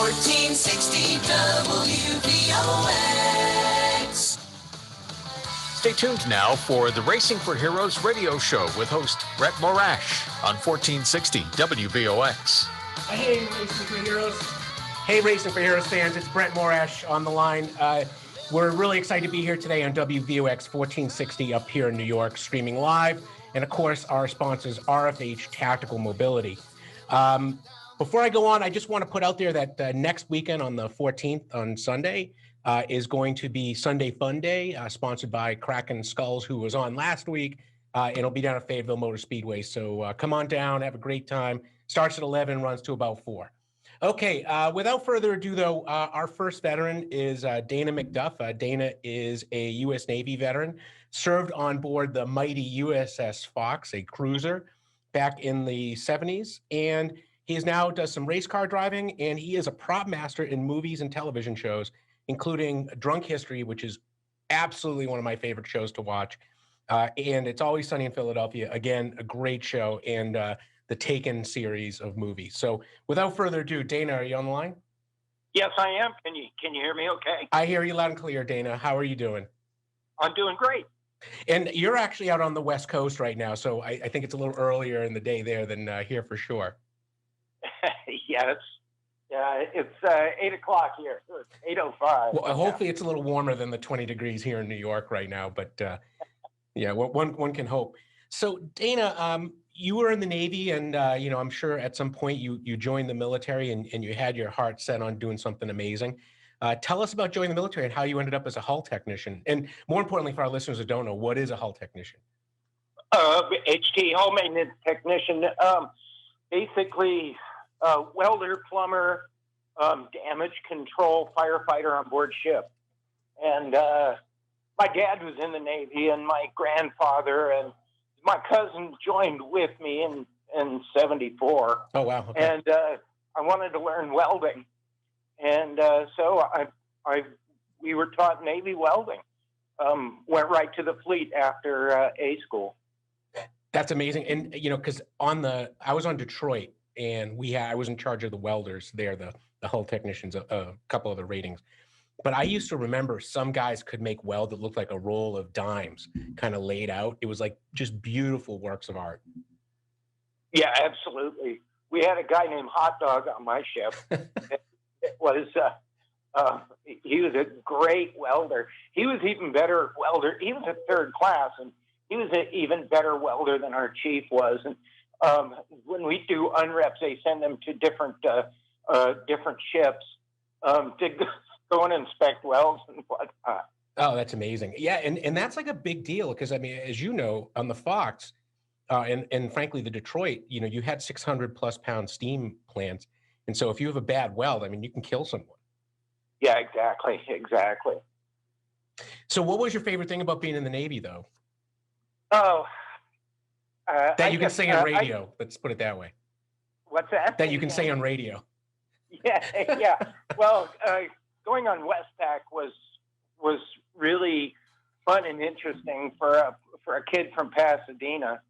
1460 WVOX. Stay tuned now for the Racing for Heroes radio show with host Brett Morash on 1460 WVOX. Hey, Racing for Heroes. Hey, Racing for Heroes fans. It's Brett Morash on the line. We're really excited to be here today on WVOX 1460 up here in New York, streaming live. And, of course, our sponsors, RFH Tactical Mobility. Before I go on, I just want to put out there that next weekend on the 14th, on Sunday, is going to be Sunday Fun Day, sponsored by Kraken Skulls, who was on last week. It'll be down at Fayetteville Motor Speedway. So come on down, have a great time. Starts at 11, runs to about 4. Okay, without further ado, though, our first veteran is Dana MacDuff. Dana is a U.S. Navy veteran, served on board the mighty USS Fox, a cruiser, back in the 70s. And he now does some race car driving, and he is a prop master in movies and television shows, including Drunk History, which is absolutely one of my favorite shows to watch. And It's Always Sunny in Philadelphia. Again, a great show, and the Taken series of movies. So without further ado, Dana, are you on the line? Yes, I am. Can you hear me okay? I hear you loud and clear, Dana. How are you doing? I'm doing great. And you're actually out on the West Coast right now, so I think it's a little earlier in the day there than here for sure. Yes. Yeah, it's 8 o'clock here. So it's 8:05. Well, hopefully it's a little warmer than the 20 degrees here in New York right now, but yeah, one can hope. So Dana, you were in the Navy, and I'm sure at some point you joined the military and you had your heart set on doing something amazing. Tell us about joining the military and how you ended up as a hull technician. And more importantly, for our listeners who don't know, what is a hull technician? HT, hull maintenance technician, basically welder, plumber, damage control, firefighter on board ship. And my dad was in the Navy, and my grandfather and my cousin joined with me in 74. Oh, wow. Okay. And I wanted to learn welding. And so we were taught Navy welding. Went right to the fleet after A school. That's amazing. And, because I was on Detroit, and I was in charge of the welders there, the hull technicians, a couple of the ratings. But I used to remember some guys could make weld that looked like a roll of dimes kind of laid out. It was like just beautiful works of art. Yeah, absolutely. We had a guy named Hot Dog on my ship. He was a great welder. He was even better welder. He was a third class, and he was an even better welder than our chief was. And when we do unreps, they send them to different ships to go and inspect welds and whatnot. Oh, that's amazing. Yeah, and that's like a big deal because, I mean, as you know, on the Fox and frankly, the Detroit, you had 600 plus pound steam plants. And so if you have a bad weld, I mean, you can kill someone. Yeah, exactly. So what was your favorite thing about being in the Navy, though? Oh. That you can say on radio. Let's put it that way. What's that? That you can say on radio. Yeah. Well, going on Westpac was really fun and interesting for a kid from Pasadena,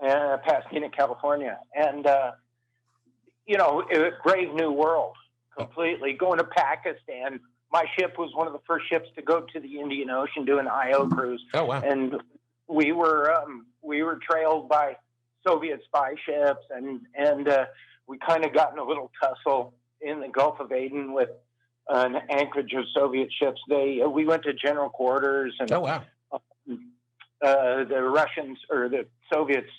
California, and it was a brave new world completely. Going to Pakistan, my ship was one of the first ships to go to the Indian Ocean, do an IO cruise. Oh wow! And we were trailed by Soviet spy ships, and we kind of got in a little tussle in the Gulf of Aden with an anchorage of Soviet ships. We went to general quarters, and oh wow, the Russians or the Soviets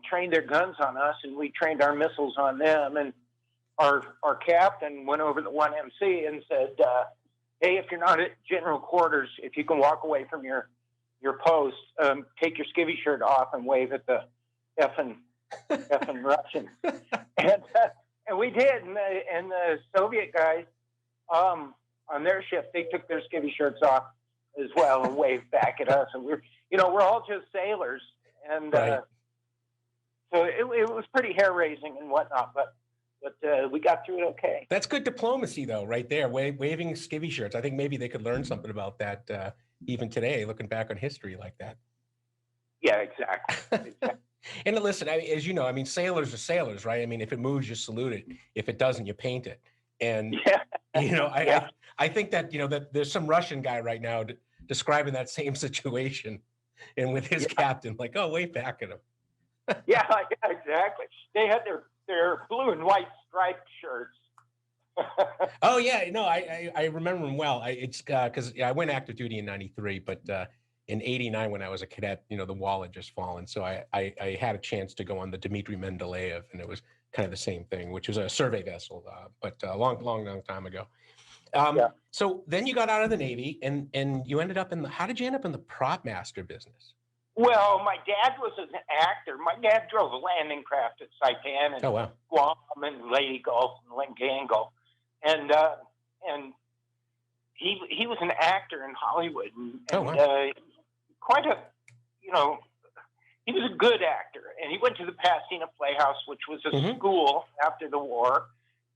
trained their guns on us, and we trained our missiles on them. And our captain went over the 1MC and said, "Hey, if you're not at general quarters, if you can walk away from your post, take your skivvy shirt off and wave at the effing Russians." And we did. And the Soviet guys on their ship, they took their skivvy shirts off as well and waved back at us. And we're all just sailors. And right. So it was pretty hair raising and whatnot, but we got through it okay. That's good diplomacy, though, right there. Waving skivvy shirts. I think maybe they could learn something about that even today, looking back on history like that. Yeah, exactly. And listen, as you know, I mean, sailors are sailors, right? I mean, if it moves, you salute it. If it doesn't, you paint it. And, Yeah. you know, Yeah. I think that, you know, that there's some Russian guy right now describing that same situation and with his captain, like, oh, wave back at him. Yeah, exactly. They had their blue and white striped shirts. Oh yeah, no, I remember him well. It's because I went active duty in '93, but in '89 when I was a cadet, you know, the wall had just fallen, so I had a chance to go on the Dmitry Mendeleev, and it was kind of the same thing, which was a survey vessel, but a long time ago. Yeah. So then you got out of the Navy, and you ended up how did you end up in the prop master business? Well, my dad was an actor. My dad drove a landing craft at Saipan and Guam and Lady Gulf and Lingango. And he was an actor in Hollywood, and quite a, you know, he was a good actor. And he went to the Pasadena Playhouse, which was a school after the war,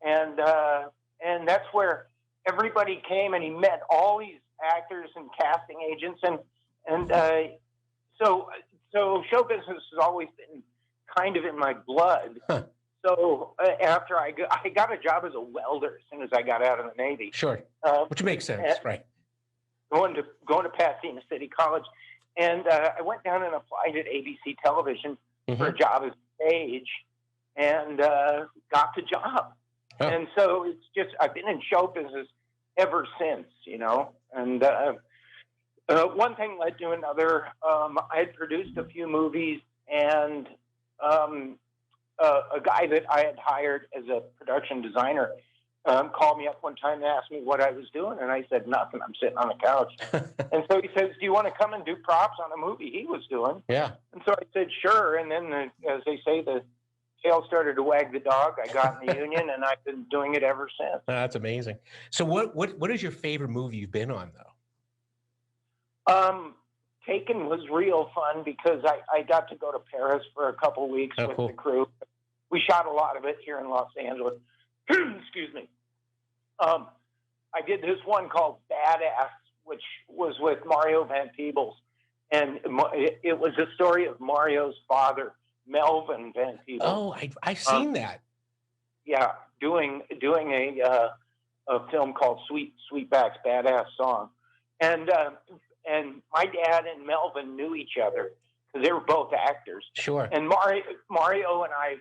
and that's where everybody came, and he met all these actors and casting agents, and so show business has always been kind of in my blood. Huh. So after I got a job as a welder as soon as I got out of the Navy. Sure, which makes sense, right? Going to Pasadena City College, and I went down and applied at ABC Television for a job as a stage, and got the job. Oh. And so it's just I've been in show business ever since, you know. And one thing led to another. I had produced a few movies, and a guy that I had hired as a production designer called me up one time and asked me what I was doing, and I said nothing. I'm sitting on the couch. And so he says, "Do you want to come and do props on a movie he was doing?" Yeah. And so I said, "Sure." And then, as they say, the tail started to wag the dog. I got in the union, and I've been doing it ever since. That's amazing. So, what is your favorite movie you've been on, though? Taken was real fun because I got to go to Paris for a couple of weeks with the crew. We shot a lot of it here in Los Angeles. Excuse me. I did this one called Badass, which was with Mario Van Peebles. And it was a story of Mario's father, Melvin Van Peebles. Oh, I've seen that. Yeah, doing a film called Sweetback's Badass Song. And my dad and Melvin knew each other because they were both actors. Sure. And Mario and I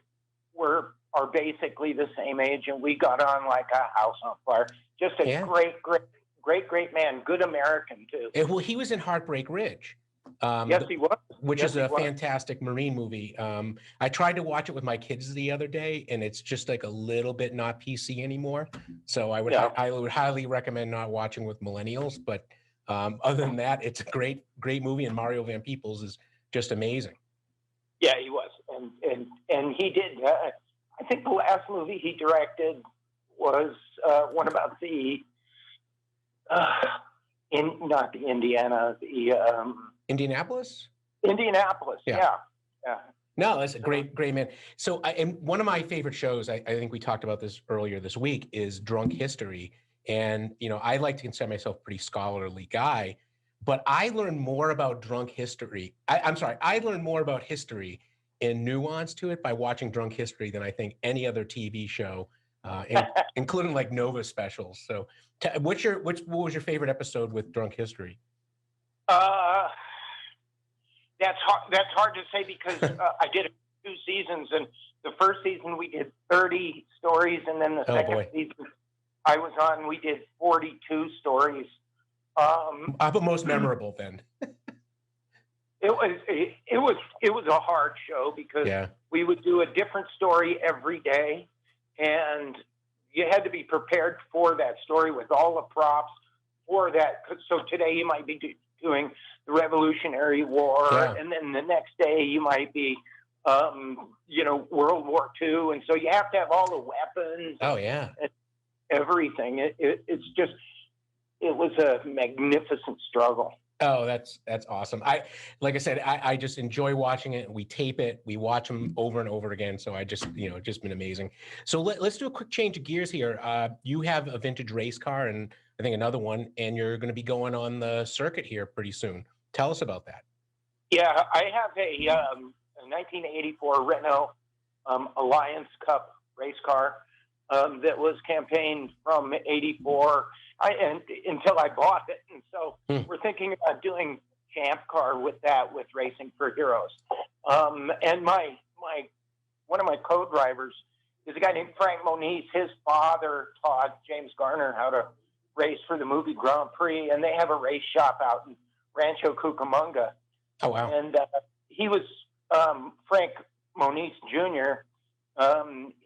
are basically the same age, and we got on like a house on fire. Just a great man, good American too. Well, he was in Heartbreak Ridge. Yes, he was. Which is a fantastic Marine movie. I tried to watch it with my kids the other day, and it's just like a little bit not PC anymore. So I would highly recommend not watching with millennials. But other than that, it's a great movie, and Mario Van Peebles is just amazing. Yeah, he was, and he did. I think the last movie he directed was one about the not the Indiana, the Indianapolis. Indianapolis, yeah. No, that's a great man. So, and one of my favorite shows, I think we talked about this earlier this week, is Drunk History. And, you know, I like to consider myself a pretty scholarly guy, but I learned more about drunk history. I learned more about history and nuance to it by watching Drunk History than I think any other TV show, including like Nova specials. So what was your favorite episode with Drunk History? That's hard to say because I did 2 seasons, and the first season we did 30 stories, and then the second season I was on, we did 42 stories. How about most memorable then? It was a hard show because we would do a different story every day, and you had to be prepared for that story with all the props for that. So today you might be doing the Revolutionary War, and then the next day you might be, World War II, and so you have to have all the weapons. Oh yeah, and everything. It was a magnificent struggle. Oh, that's awesome. Like I said, I just enjoy watching it. We tape it, we watch them over and over again. So I just been amazing. So let's do a quick change of gears here. You have a vintage race car and I think another one, and you're going to be going on the circuit here pretty soon. Tell us about that. Yeah, I have a 1984 Renault Alliance Cup race car. that was campaigned from '84 and until I bought it. And so we're thinking about doing Champ Car with that, with Racing for Heroes. And one of my co-drivers is a guy named Frank Moniz. His father taught James Garner how to race for the movie Grand Prix, and they have a race shop out in Rancho Cucamonga. Oh, wow. And he was Frank Moniz Jr.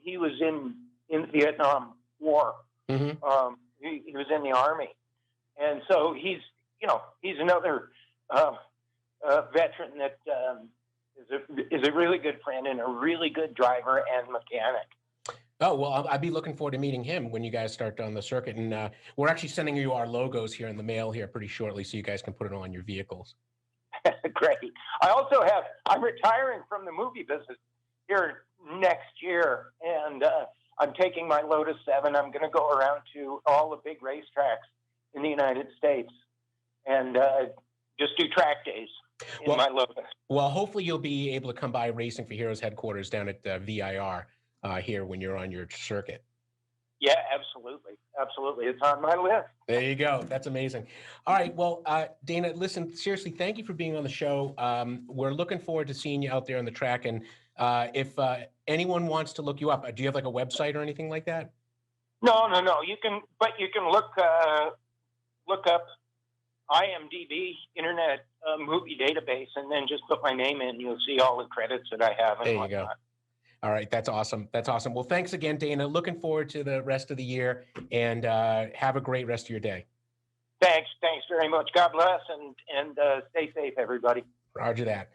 He was in the Vietnam War. He was in the Army. And so he's another veteran that is a really good friend and a really good driver and mechanic. Oh, well, I'll be looking forward to meeting him when you guys start on the circuit. And we're actually sending you our logos here in the mail here pretty shortly so you guys can put it on your vehicles. Great. I'm retiring from the movie business here next year, and I'm taking my Lotus 7. I'm going to go around to all the big racetracks in the United States and just do track days in my Lotus. Well, hopefully you'll be able to come by Racing for Heroes headquarters down at VIR here when you're on your circuit. Yeah, absolutely. Absolutely. It's on my list. There you go. That's amazing. All right. Well, Dana, listen, seriously, thank you for being on the show. We're looking forward to seeing you out there on the track. And if anyone wants to look you up, do you have like a website or anything like that? No. You can look up IMDb, Internet Movie Database, and then just put my name in. You'll see all the credits that I have. And there you whatnot. go. All right. That's awesome. That's awesome. Well, thanks again, Dana. Looking forward to the rest of the year, and have a great rest of your day. Thanks very much. God bless, and stay safe, everybody. Roger that.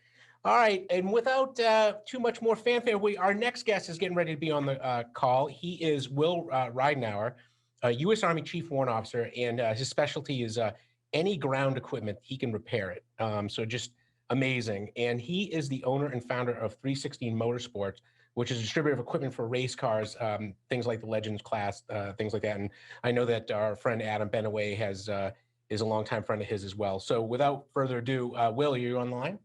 All right. And without too much more fanfare, our next guest is getting ready to be on the call. He is Will Ridenhour, U.S. Army Chief Warrant Officer, and his specialty is any ground equipment, he can repair it. So just amazing. And he is the owner and founder of 316 Motorsports, which is a distributor of equipment for race cars, things like the Legends class, things like that. And I know that our friend Adam Benaway is a longtime friend of his as well. So without further ado, Will, are you on the line?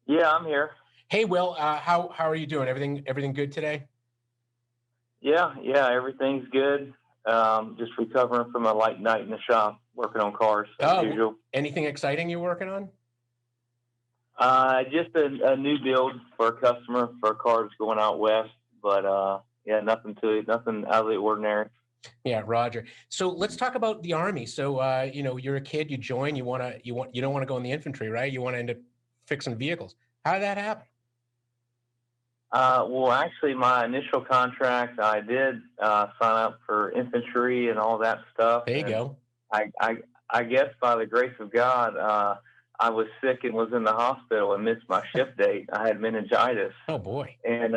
Yeah, I'm here. Hey, Will, how are you doing? Everything good today? Yeah, everything's good. Just recovering from a light night in the shop, working on cars as usual. Anything exciting you're working on? Just a new build for a customer for cars going out west, but nothing out of the ordinary. Yeah, Roger. So let's talk about the Army. So you're a kid, you join, you don't want to go in the infantry, right? You want to end up fixing vehicles. How did that happen? Well, actually, my initial contract, I did sign up for infantry and all that stuff. There you go. I guess by the grace of God, I was sick and was in the hospital and missed my shift date. I had meningitis. Oh, boy. And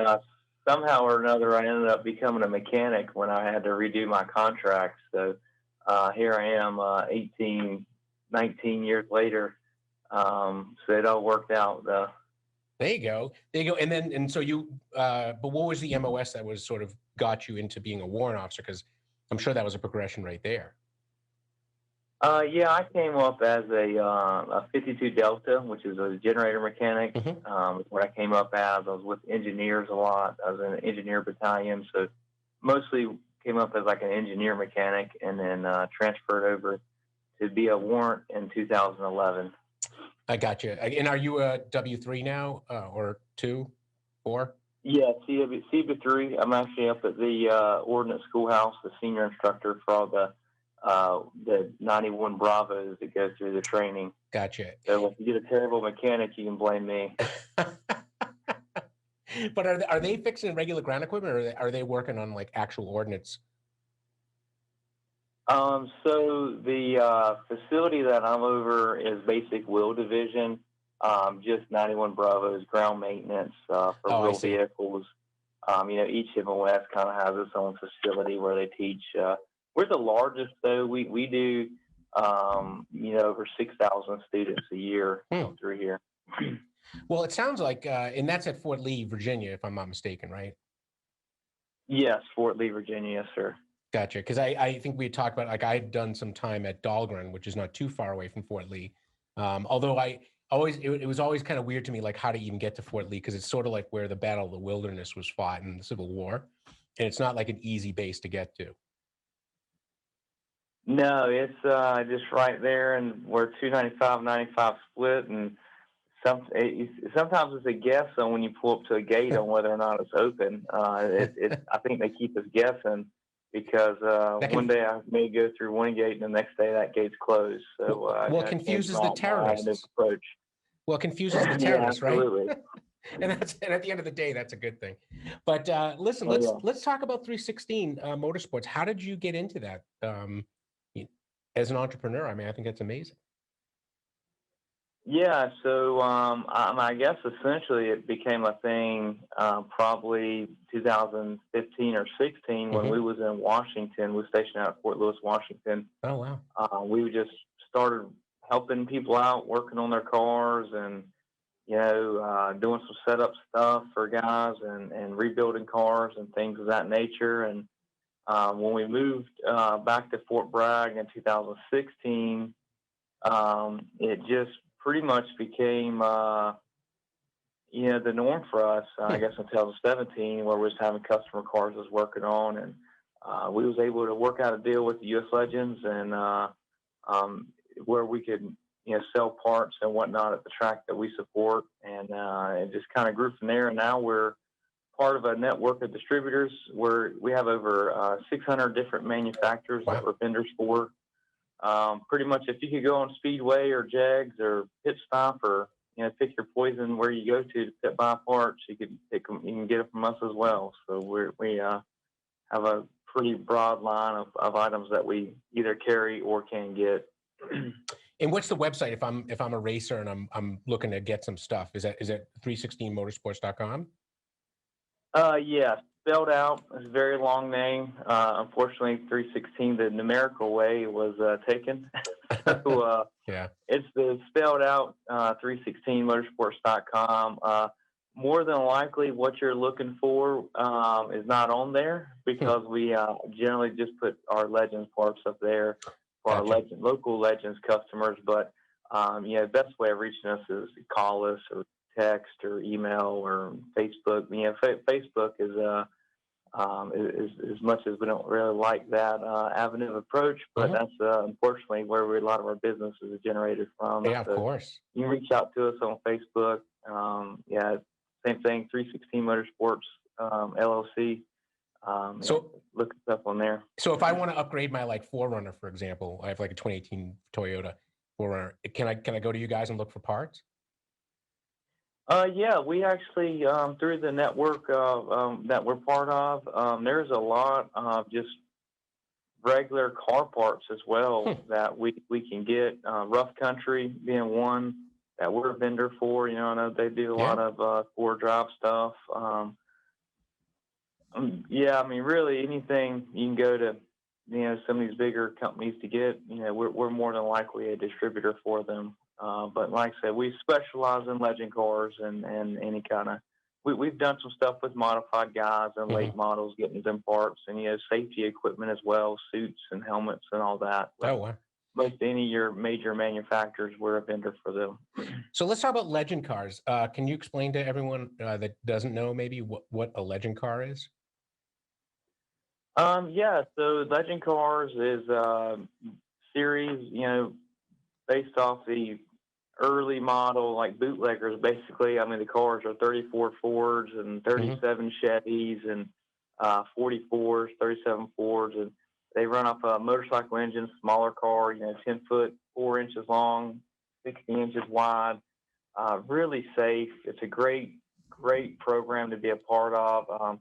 somehow or another, I ended up becoming a mechanic when I had to redo my contract. So here I am 18, 19 years later. So it all worked out. There you go. And so you, but what was the MOS that was sort of got you into being a warrant officer? Because I'm sure that was a progression right there. Yeah, I came up as a 52 Delta, which is a generator mechanic. What I came up as, I was with engineers a lot. I was in an engineer battalion, so mostly came up as like an engineer mechanic, and then transferred over to be a warrant in 2011. I got you. And are you a W3 now, or 2, 4? Yeah, CB3. I'm actually up at the Ordnance Schoolhouse, the senior instructor for all the 91 Bravos that go through the training. Gotcha. So if you get a terrible mechanic, you can blame me. But are they fixing regular ground equipment, or are they working on like actual ordnance? So the facility that I'm over is basic wheel division, just 91 Bravos, ground maintenance for wheel vehicles. Each MOS kind of has its own facility where they teach. We're the largest, though. We do, over 6,000 students a year come through here. Well, it sounds like, and that's at Fort Lee, Virginia, if I'm not mistaken, right? Yes, Fort Lee, Virginia, yes, sir. Gotcha. Because I think we had talked about, like, I had done some time at Dahlgren, which is not too far away from Fort Lee. Although it was always kind of weird to me, like, how to even get to Fort Lee, because it's sort of like where the Battle of the Wilderness was fought in the Civil War. and it's not like an easy base to get to. No, it's just right there, and we're 295-95 split, and sometimes it's a guess on when you pull up to a gate on whether or not it's open. I think they keep us guessing because one day I may go through one gate and the next day that gate's closed. So well, it confuses the terrorists. Approach. Well, it confuses the terrorists, yeah, right? and at the end of the day, that's a good thing. But listen, let's talk about 316 Motorsports. How did you get into that as an entrepreneur? I mean, I think that's amazing. Yeah, so I guess essentially it became a thing probably 2015 or 16 when we was in Washington. We were stationed out at Fort Lewis, Washington. Oh, wow. We just started helping people out, working on their cars and, doing some setup stuff for guys and rebuilding cars and things of that nature. And when we moved back to Fort Bragg in 2016, it just pretty much became, the norm for us, I guess, in 2017, where we was having customer cars I was working on. And we was able to work out a deal with the U.S. Legends and where we could, sell parts and whatnot at the track that we support. And it just kind of grew from there. And now we're part of a network of distributors where we have over 600 different manufacturers that we're vendors for. Pretty much if you could go on Speedway or Jegs or Pit Stop or, pick your poison where you go to pit buy parts, you can get it from us as well. So we have a pretty broad line of items that we either carry or can get. And what's the website if I'm a racer and I'm looking to get some stuff? Is it 316motorsports.com? Yeah, spelled out. It's a very long name. Unfortunately, 316, the numerical way, was taken. So it's the spelled out 316motorsports.com. More than likely, what you're looking for is not on there because we generally just put our Legends parts up there for our local Legends customers. But the best way of reaching us is call us or text or email or Facebook. Facebook is as much as we don't really like that avenue of approach, but that's unfortunately where a lot of our business is generated from. Yeah, of course. You can reach out to us on Facebook. Same thing, 316 Motorsports LLC. So look us up on there. So if I want to upgrade my 4Runner, for example, I have a 2018 Toyota 4Runner. Can I go to you guys and look for parts? Yeah, we actually, through the network that we're part of, there's a lot of just regular car parts as well that we can get. Rough Country being one that we're a vendor for. I know they do a lot of four-wheel drive stuff. Really anything you can go to, some of these bigger companies to get, we're more than likely a distributor for them. But like I said, we specialize in legend cars and any kind of, we've done some stuff with modified guys and late models, getting them parts and, safety equipment as well, suits and helmets and all that. Oh, wow. Most any of your major manufacturers, we're a vendor for them. So let's talk about legend cars. Can you explain to everyone that doesn't know maybe what a legend car is? So legend cars is a series, based off the early model, like bootleggers, basically. I mean, the cars are 34 Fords and 37 Chevys and 44s, 37 Fords, and they run off a motorcycle engine, smaller car, 10 foot, 4 inches long, 60 inches wide, really safe. It's a great program to be a part of.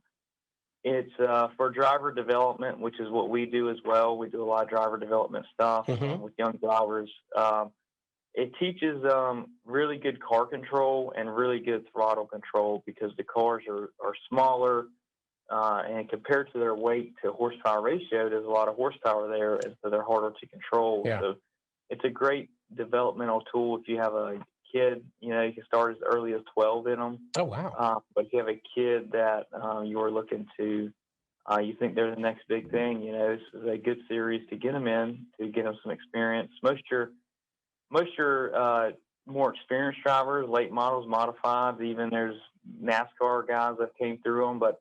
It's for driver development, which is what we do as well. We do a lot of driver development stuff with young drivers. It teaches really good car control and really good throttle control because the cars are smaller and compared to their weight to horsepower ratio, there's a lot of horsepower there, and so they're harder to control. Yeah. So it's a great developmental tool if you have a kid. You can start as early as 12 in them. Oh, wow. But if you have a kid that you're looking to, you think they're the next big thing, this is a good series to get them in, to get them some experience. Most your more experienced drivers, late models, modifieds, even there's NASCAR guys that came through them, but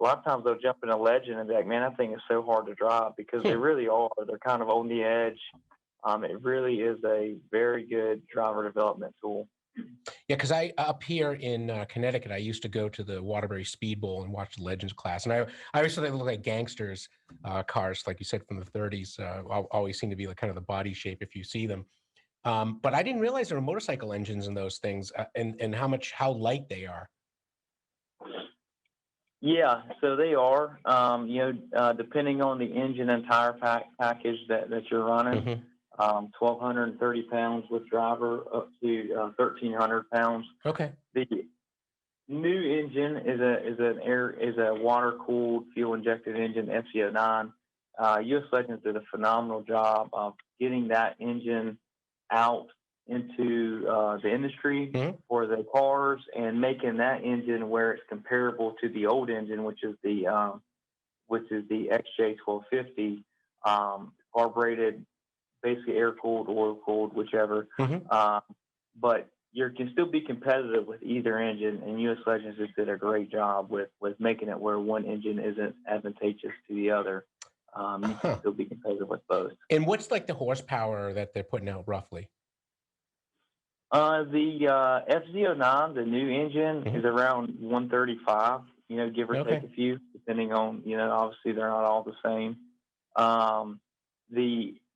a lot of times they'll jump in a Legend and be like, man, that thing is so hard to drive, because they really are. They're kind of on the edge. It really is a very good driver development tool. Yeah, because up here in Connecticut, I used to go to the Waterbury Speed Bowl and watch the Legends class. And I always thought they looked like gangsters cars, like you said, from the 30s. Always seem to be like kind of the body shape if you see them. But I didn't realize there were motorcycle engines in those things, and how light they are. Yeah, so they are. Depending on the engine and tire package that you're running, 1,230 pounds with driver up to 1,300 pounds. Okay. The new engine is a water-cooled, fuel-injected engine, FC09. U.S. Legends did a phenomenal job of getting that engine out into the industry for the cars, and making that engine where it's comparable to the old engine, which is the XJ1250, carbureted, basically air-cooled, oil-cooled, whichever. But you can still be competitive with either engine, and U.S. Legends just did a great job with making it where one engine isn't advantageous to the other. You can still be competitive with both. And what's like the horsepower that they're putting out roughly? The FZ09, the new engine, is around 135, give or take a few, depending on, obviously they're not all the same.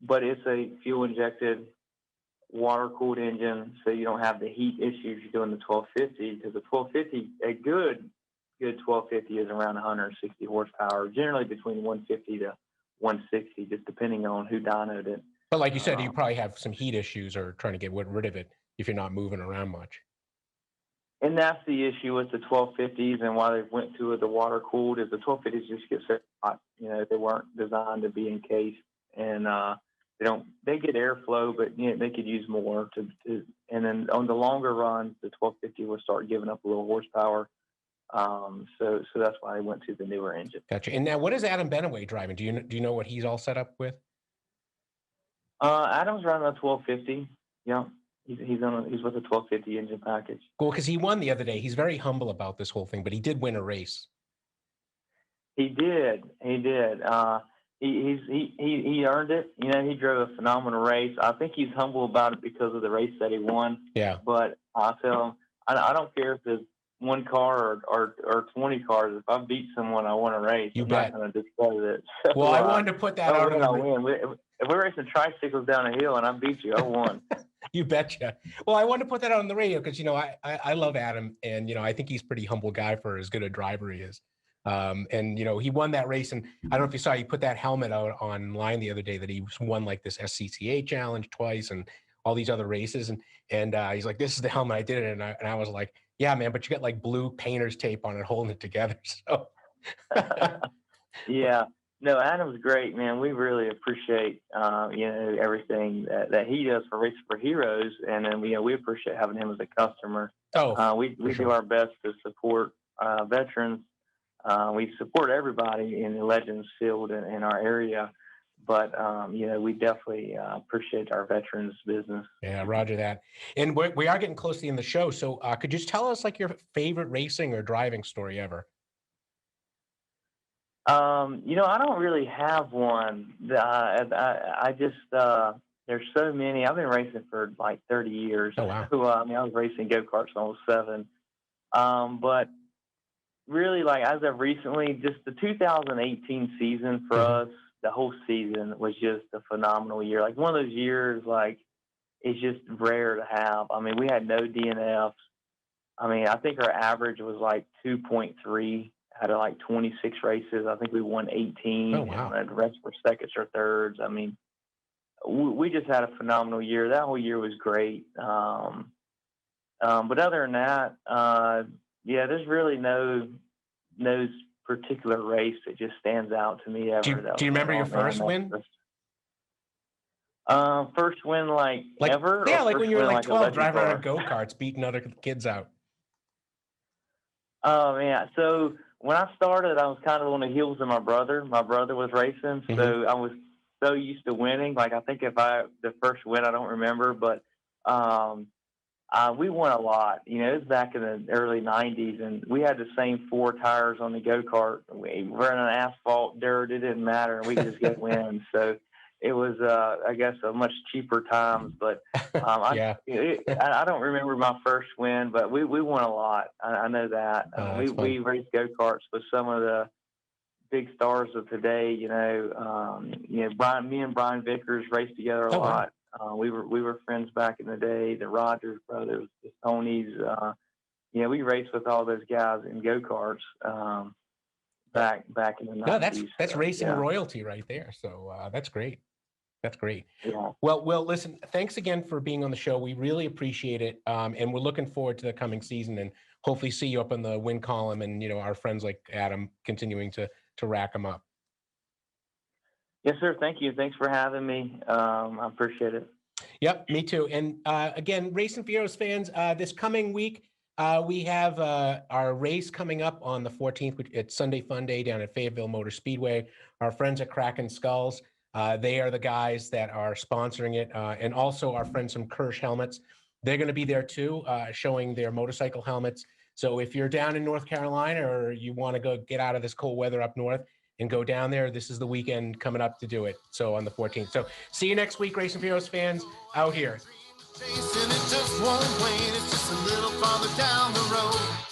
But it's a fuel-injected, water-cooled engine, so you don't have the heat issues you're doing the 1250, because the 1250, a good 1250 is around 160 horsepower, generally between 150 to 160, just depending on who dynoed it. But like you said, you probably have some heat issues or trying to get rid of it if you're not moving around much. And that's the issue with the 1250s, and why they went to the water cooled, is the 1250s just get so hot. They weren't designed to be encased, and they get airflow, but they could use more and then on the longer runs, the 1250 will start giving up a little horsepower. So that's why I went to the newer engine. Gotcha. And now, what is Adam Benaway driving? Do you know what he's all set up with? Adam's running a 1250. Yeah, he's with a 1250 engine package. Cool, because he won the other day. He's very humble about this whole thing, but he did win a race. He did. He earned it. He drove a phenomenal race. I think he's humble about it because of the race that he won. Yeah. But I tell him, I don't care if it's one car or 20 cars. If I beat someone, I want a race. I'm not going to discredit it. So, well, I wanted to put that out. If we're racing tricycles down a hill and I beat you, I won. You betcha. Well, I wanted to put that out on the radio because, I love Adam, and, I think he's a pretty humble guy for as good a driver he is. And, he won that race, and I don't know if you saw, he put that helmet out online the other day that he won like this SCCA challenge twice and all these other races. And he's like, this is the helmet, I did it. And I was like, yeah, man, but you got like blue painter's tape on it holding it together. So yeah. No, Adam's great, man. We really appreciate, everything that he does for Racing for Heroes. And then, we appreciate having him as a customer. We do our best to support veterans. We support everybody in the Legends field in our area. But, we definitely appreciate our veterans business. Yeah, roger that. And we are getting close to the end of the show. So could you just tell us like your favorite racing or driving story ever? I don't really have one. I just, there's so many. I've been racing for like 30 years. Oh, wow. So, I was racing go-karts when I was 7. But really, like, as of recently, just the 2018 season for us, the whole season was just a phenomenal year. Like, one of those years, like, it's just rare to have. I mean, we had no DNFs. I mean, I think our average was like 2.3 out of like 26 races. I think we won 18. Oh, wow. And the rest were seconds or thirds. I mean, we just had a phenomenal year. That whole year was great. But other than that, there's really no particular race that just stands out to me ever. Do you remember your first win? First win, like ever? Yeah, like when you were like 12, driving around go-karts, beating other kids out. Oh, man. So when I started, I was kind of on the heels of my brother. My brother was racing, so I was so used to winning. Like, I think the first win, I don't remember, but We won a lot. You know, it was back in the early 90s, and we had the same 4 tires on the go-kart. We were on asphalt, dirt, it didn't matter, and we could just get wins. So it was, I guess, a much cheaper times. But yeah. I don't remember my first win, but we won a lot. I know that. We raced go-karts with some of the big stars of today. You know, me and Brian Vickers raced together a lot. Wow. We were friends back in the day. The Rogers brothers, the Tonys. We raced with all those guys in go karts back in the 90s. No, that's racing royalty right there. So that's great. That's great. Yeah. Well, Will, listen, thanks again for being on the show. We really appreciate it, and we're looking forward to the coming season and hopefully see you up in the win column and our friends like Adam continuing to rack them up. Yes, sir. Thank you. Thanks for having me. I appreciate it. Yep, me too. And again, Racing for Heroes fans, this coming week, we have our race coming up on the 14th. It's Sunday Fun Day down at Fayetteville Motor Speedway. Our friends at Kraken Skulls, they are the guys that are sponsoring it. And also our friends from Kirsch Helmets. They're going to be there too, showing their motorcycle helmets. So if you're down in North Carolina or you want to go get out of this cold weather up north and go down there, this is the weekend coming up to do it. So on the 14th. So see you next week, Racing for Heroes fans, out here. Chasing it just one way, it's just a little farther down the road.